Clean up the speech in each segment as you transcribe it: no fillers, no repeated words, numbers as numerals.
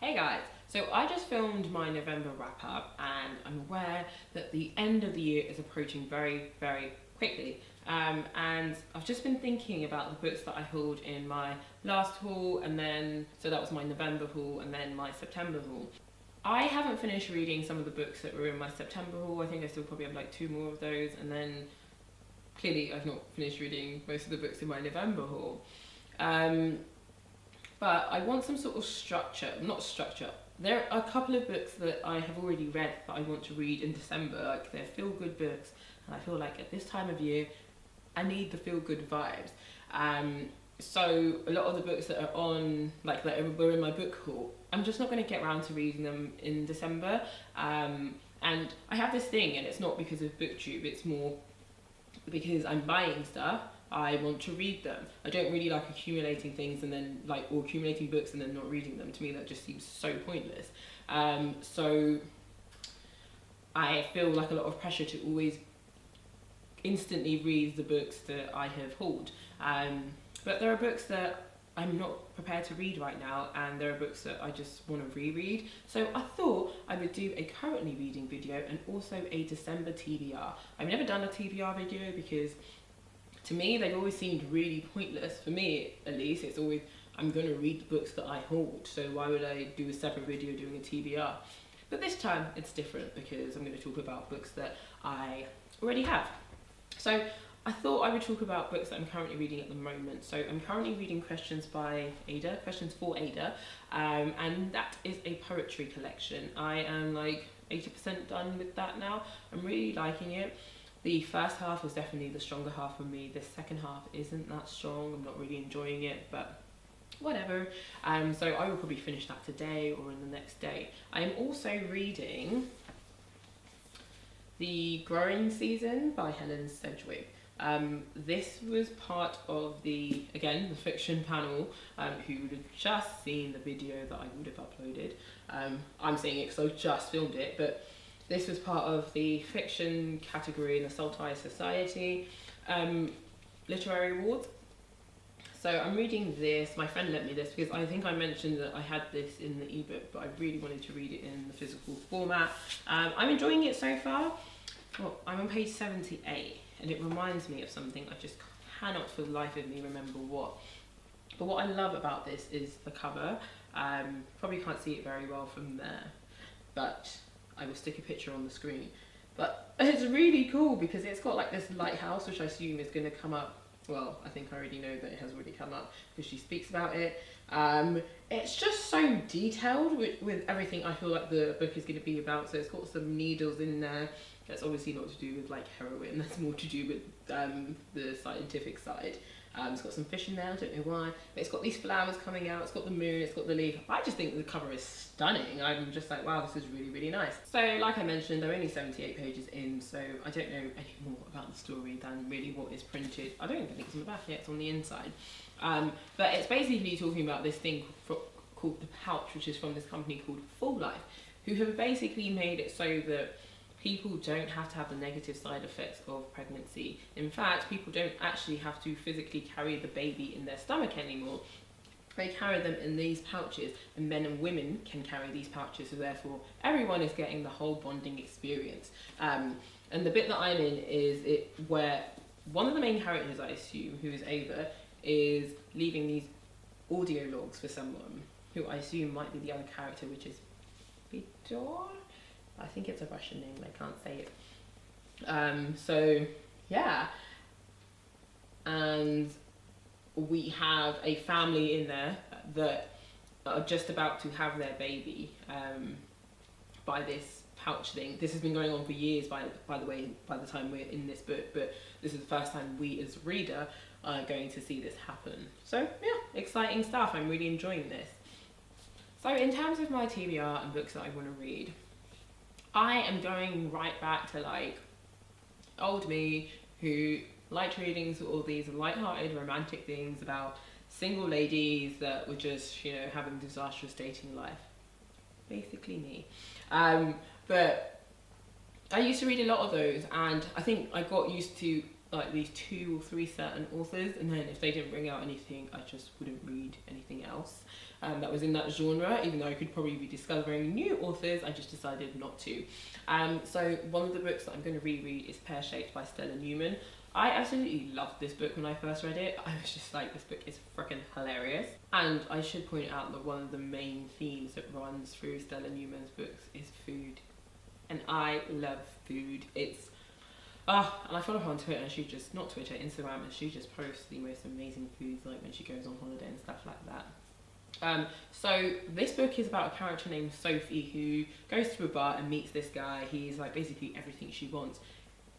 Hey guys, so I just filmed my November wrap up and I'm aware that the end of the year is approaching very, very quickly. And I've just been thinking about the books that I hauled in my last haul, and then, so that was my November haul and then my September haul. I haven't finished reading some of the books that were in my September haul. I think I still probably have like 2 more of those, and then clearly I've not finished reading most of the books in my November haul. But I want some sort of structure, not structure. There are a couple of books that I have already read that I want to read in December, like they're feel-good books, and I feel like at this time of year, I need the feel-good vibes. So a lot of the books that are on, like that were in my book haul, I'm just not going to get around to reading them in December. And I have this thing, and it's not because of BookTube, it's more because I'm buying stuff, I want to read them. I don't really like accumulating things and then or accumulating books and then not reading them. To me, that just seems so pointless. So I feel like a lot of pressure to always instantly read the books that I have hauled. But there are books that I'm not prepared to read right now, and there are books that I just want to reread. So I thought I would do a currently reading video and also a December TBR. I've never done a TBR video because to me they've always seemed really pointless. For me at least, it's always I'm going to read the books that I hauled, so why would I do a separate video doing a TBR? But this time it's different because I'm going to talk about books that I already have. So I thought I would talk about books that I'm currently reading at the moment. So I'm currently reading Questions for Ada, and that is a poetry collection. I am like 80% done with that now. I'm really liking it. The first half was definitely the stronger half for me. The second half isn't that strong. I'm not really enjoying it, but whatever. So I will probably finish that today or in the next day. I am also reading The Growing Season by Helen Sedgwick. This was part of the fiction panel, who would have just seen the video that I would have uploaded. I'm saying it because I just filmed it, but this was part of the fiction category in the Saltire Society Literary Awards. So I'm reading this. My friend lent me this because I think I mentioned that I had this in the ebook, but I really wanted to read it in the physical format. I'm enjoying it so far. Well, I'm on page 78. And it reminds me of something. I just cannot for the life of me remember what. But what I love about this is the cover. Probably can't see it very well from there, but I will stick a picture on the screen. But it's really cool because it's got like this lighthouse, which I assume is going to come up. Well, I think I already know that it has already come up because she speaks about it. It's just so detailed with everything I feel like the book is going to be about. So it's got some needles in there. That's obviously not to do with like heroin, that's more to do with the scientific side. It's got some fish in there, I don't know why, but it's got these flowers coming out, it's got the moon, it's got the leaf. I just think the cover is stunning. I'm just like, wow, this is really, really nice. So like I mentioned, there are only 78 pages in, so I don't know any more about the story than really what is printed. I don't even think it's on the back yet, it's on the inside. But it's basically talking about this thing called The Pouch, which is from this company called Full Life, who have basically made it so that people don't have to have the negative side effects of pregnancy. In fact, people don't actually have to physically carry the baby in their stomach anymore. They carry them in these pouches, and men and women can carry these pouches, so therefore everyone is getting the whole bonding experience. And the bit that I'm in is where one of the main characters, I assume, who is Ava, is leaving these audio logs for someone, who I assume might be the other character, which is Pear. I think it's a Russian name, I can't say it. So yeah, and we have a family in there that are just about to have their baby by this pouch thing. This has been going on for years, by the way, by the time we're in this book, but this is the first time we as a reader are going to see this happen. So yeah, exciting stuff. I'm really enjoying this. So in terms of my TBR and books that I want to read, I am going right back to like old me, who liked reading sort of these light-hearted romantic things about single ladies that were just, you know, having disastrous dating life. Basically me. But I used to read a lot of those, and I think I got used to like these 2 or 3 certain authors, and then if they didn't bring out anything, I just wouldn't read anything else that was in that genre. Even though I could probably be discovering new authors, I just decided not to. So one of the books that I'm going to reread is Pear by Stella Newman. I absolutely loved this book when I first read it. I was just like, this book is freaking hilarious. And I should point out that one of the main themes that runs through Stella Newman's books is food. And I love food. It's and I follow her on Twitter, and she just, not Twitter, Instagram, and she just posts the most amazing foods, like when she goes on holiday and stuff like that. So this book is about a character named Sophie who goes to a bar and meets this guy. He's like basically everything she wants,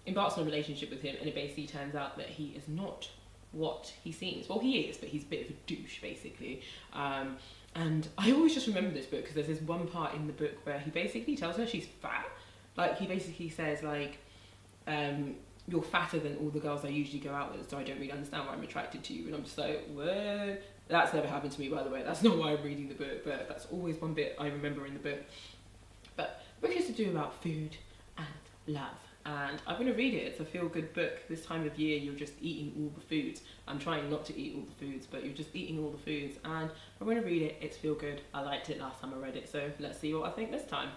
embarks on a relationship with him, and it basically turns out that he is not what he seems. Well, he is, but he's a bit of a douche, basically. And I always just remember this book because there's this one part in the book where he basically tells her she's fat. Like, he basically says, like, you're fatter than all the girls I usually go out with, so I don't really understand why I'm attracted to you. And I'm just like, what? That's never happened to me, by the way. That's not why I'm reading the book, but that's always one bit I remember in the book. But the book is to do about food and love. And I'm going to read it. It's a feel-good book. This time of year, you're just eating all the foods. I'm trying not to eat all the foods, but you're just eating all the foods. And I'm going to read it. It's feel-good. I liked it last time I read it, so let's see what I think this time.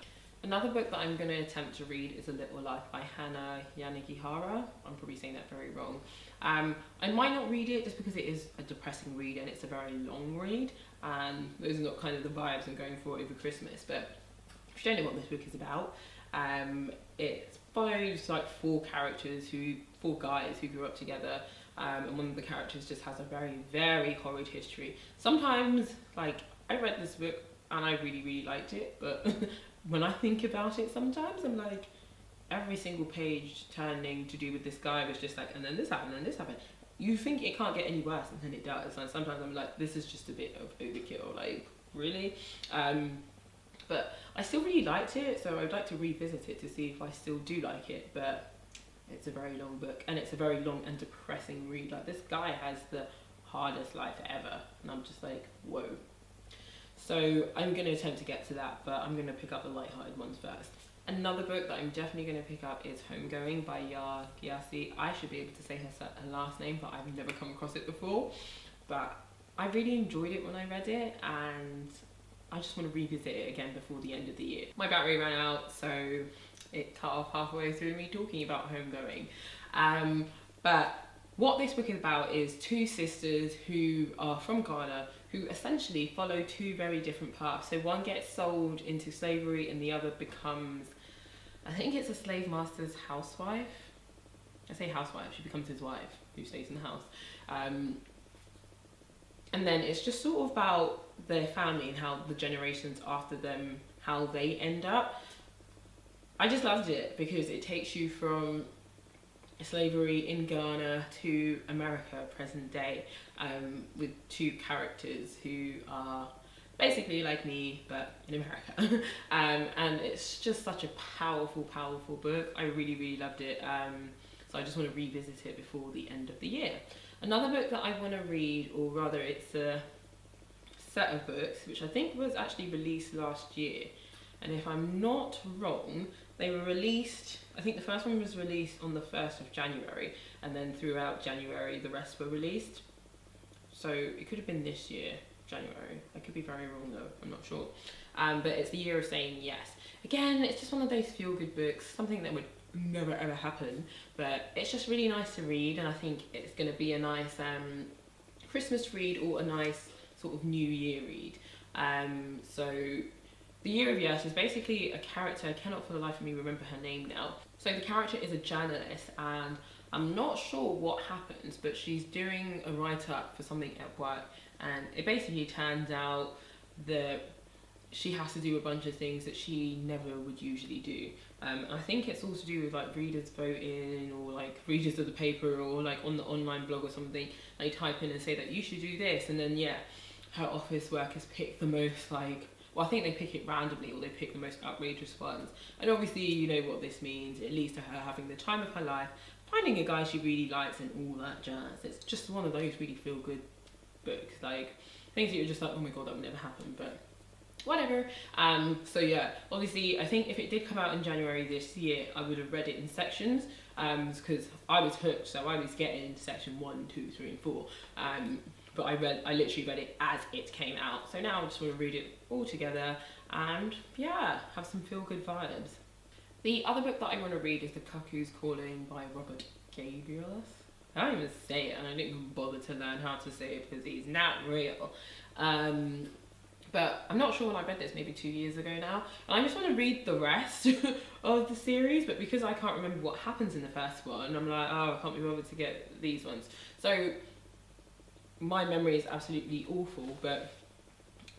Another book that I'm going to attempt to read is A Little Life by Hanya Yanagihara. I'm probably saying that very wrong. I might not read it just because it is a depressing read and it's a very long read. And those are not kind of the vibes I'm going for over Christmas. But if you don't know what this book is about, it follows like 4 guys who grew up together, and one of the characters just has a very, very horrid history. Sometimes, like, I read this book and I really, really liked it, but when I think about it sometimes, I'm like, every single page turning to do with this guy was just like, and then this happened, and this happened. You think it can't get any worse, and then it does. And sometimes I'm like, this is just a bit of overkill, like, really? But I still really liked it, so I'd like to revisit it to see if I still do like it. But it's a very long book, and it's a very long and depressing read. Like, this guy has the hardest life ever, and I'm just like, whoa. So I'm going to attempt to get to that, but I'm going to pick up the light-hearted ones first. Another book that I'm definitely going to pick up is Homegoing by Yaa Gyasi. I should be able to say her last name, but I've never come across it before. But I really enjoyed it when I read it, and I just want to revisit it again before the end of the year. My battery ran out, so it cut off halfway through me talking about Homegoing. But what this book is about is 2 sisters who are from Ghana who essentially follow 2 very different paths. So one gets sold into slavery and the other becomes, I think it's a slave master's housewife. I say housewife, she becomes his wife who stays in the house. And then it's just sort of about their family and how the generations after them, how they end up. I just loved it because it takes you from slavery in Ghana to America, present day, with 2 characters who are basically like me, but in America. And it's just such a powerful, powerful book. I really, really loved it. So I just want to revisit it before the end of the year. Another book that I want to read, or rather it's a set of books, which I think was actually released last year. And if I'm not wrong, they were released, I think the first one was released on the 1st of January, and then throughout January the rest were released. So it could have been this year, January. I could be very wrong though, I'm not sure. But it's the year of saying yes. Again, it's just one of those feel-good books, something that would never ever happen, but it's just really nice to read, and I think it's going to be a nice Christmas read or a nice sort of New Year read. So the Year of Yes is basically a character, I cannot for the life of me remember her name now. So the character is a journalist, and I'm not sure what happens, but she's doing a write-up for something at work, and it basically turns out that she has to do a bunch of things that she never would usually do. I think it's all to do with like readers voting, or like readers of the paper, or like on the online blog or something. They type in and say that you should do this, and then yeah, her office workers pick the most like, well, I think they pick it randomly, or they pick the most outrageous ones. And obviously you know what this means. It leads to her having the time of her life, finding a guy she really likes and all that jazz. It's just one of those really feel good books, like things that you're just like, oh my god, that would never happen, but whatever. So yeah, obviously I think if it did come out in January this year, I would have read it in sections. because I was hooked, so I was getting into section 1, 2, 3 and 4. But I literally read it as it came out. So now I just want to read it all together and yeah, have some feel-good vibes. The other book that I want to read is The Cuckoo's Calling by Robert Gabrielus. I don't even say it, and I didn't even bother to learn how to say it because he's not real. But I'm not sure when I read this, maybe 2 years ago now. And I just want to read the rest of the series, but because I can't remember what happens in the first one, I'm like, oh, I can't be bothered to get these ones. So my memory is absolutely awful, but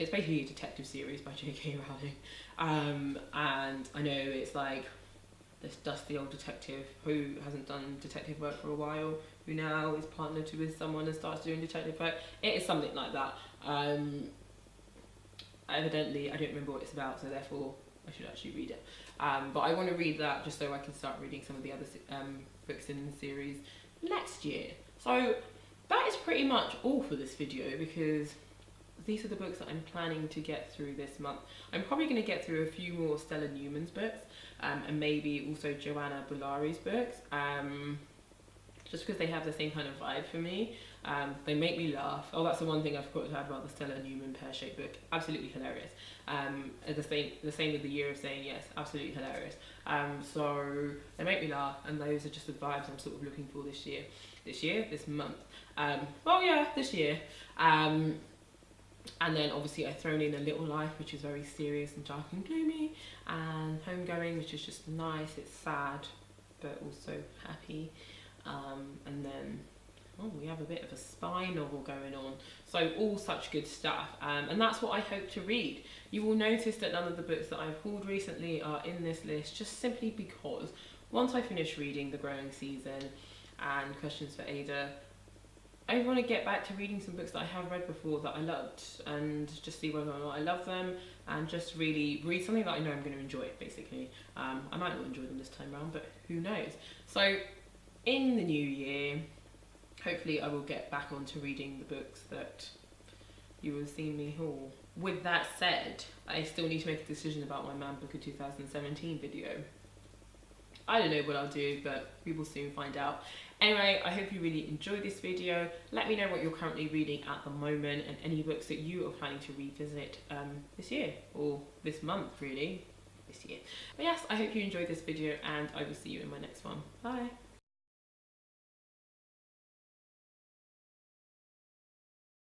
it's basically a detective series by J.K. Rowling. And I know it's like this dusty old detective who hasn't done detective work for a while, who now is partnered with someone and starts doing detective work. It is something like that. Evidently, I don't remember what it's about, so therefore I should actually read it. But I want to read that just so I can start reading some of the other books in the series next year. So that is pretty much all for this video, because these are the books that I'm planning to get through this month. I'm probably going to get through a few more Stella Newman's books, and maybe also Joanna Bulari's books, just because they have the same kind of vibe for me. They make me laugh. Oh, that's the one thing I forgot to add about the Stella Newman Pear-Shaped book. Absolutely hilarious. The same with The Year of Saying Yes. Absolutely hilarious. So they make me laugh, and those are just the vibes I'm sort of looking for this year. This month. Well, yeah, this year. And then obviously I've thrown in A Little Life, which is very serious and dark and gloomy, and Homegoing, which is just nice. It's sad, but also happy. And then we have a bit of a spy novel going on, so all such good stuff, and that's what I hope to read. You will notice that none of the books that I've hauled recently are in this list, just simply because once I finish reading The Growing Season and Questions for Ada, I want to get back to reading some books that I have read before that I loved, and just see whether or not I love them, and just really read something that I know I'm going to enjoy, basically. I might not enjoy them this time around, but who knows. So in the new year, hopefully I will get back onto reading the books that you will see me haul. With that said, I still need to make a decision about my Man Booker 2017 video. I don't know what I'll do, but we will soon find out. Anyway, I hope you really enjoyed this video. Let me know what you're currently reading at the moment, and any books that you are planning to revisit this year, or this month really, this year. But yes, I hope you enjoyed this video, and I will see you in my next one. Bye.